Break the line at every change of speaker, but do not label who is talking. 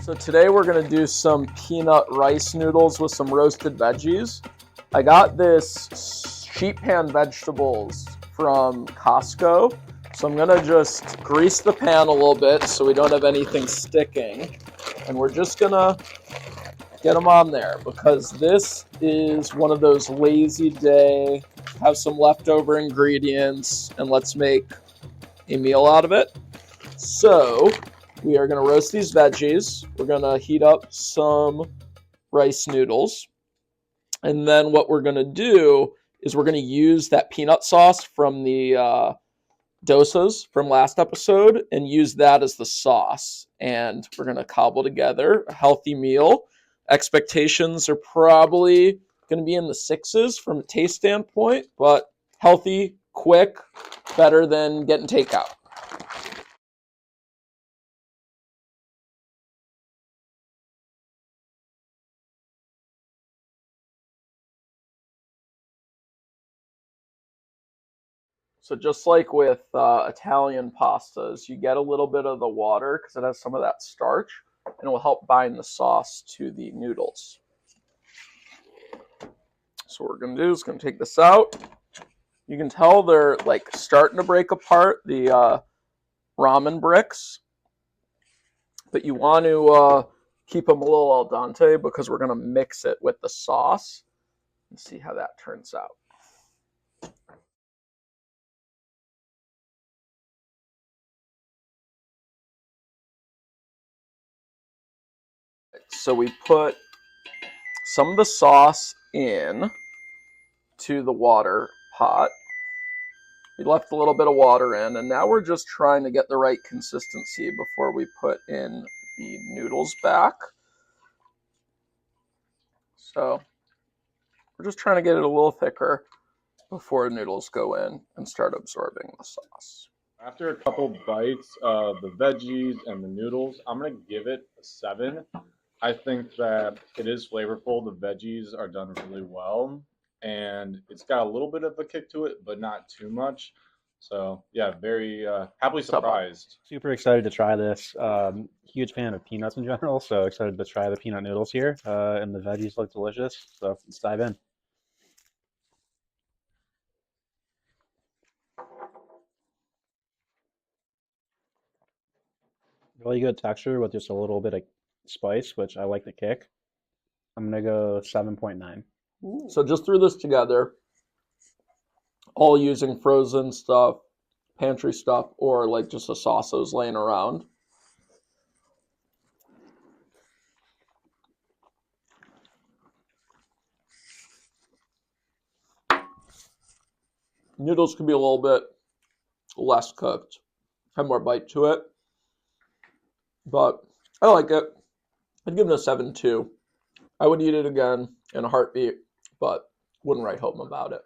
So today we're going to do some peanut rice noodles with some roasted veggies. I got this sheet pan vegetables from Costco. So I'm going to just grease the pan a little bit so we don't have anything sticking. And we're just going to get them on there because this is one of those lazy day, have some leftover ingredients, and let's make a meal out of it. So we are going to roast these veggies. We're going to heat up some rice noodles. And then what we're going to do is we're going to use that peanut sauce from the dosas from last episode and use that as the sauce. And we're going to cobble together a healthy meal. Expectations are probably going to be in the sixes from a taste standpoint, but healthy, quick, better than getting takeout. So just like with Italian pastas, you get a little bit of the water because it has some of that starch, and it will help bind the sauce to the noodles. So what we're going to do is going to take this out. You can tell they're like starting to break apart, the ramen bricks, but you want to keep them a little al dente because we're going to mix it with the sauce and see how that turns out. So we put some of the sauce in to the water pot. We left a little bit of water in, and now we're just trying to get the right consistency before we put in the noodles back. So we're just trying to get it a little thicker before noodles go in and start absorbing the sauce.
After a couple bites of the veggies and the noodles, I'm going to give it a 7. I think that it is flavorful. The veggies are done really well, and it's got a little bit of a kick to it, but not too much. So, yeah, very happily surprised.
Super excited to try this. Huge fan of peanuts in general, so excited to try the peanut noodles here. And the veggies look delicious, so let's dive in. Really good texture with just a little bit of spice, which I like the kick. I'm going to go 7.9.
So just threw this together, all using frozen stuff, pantry stuff, or like just a sauce that was laying around. Noodles could be a little bit less cooked, have more bite to it, but I like it. I'd give it a 7 too. I would eat it again in a heartbeat, but wouldn't write home about it.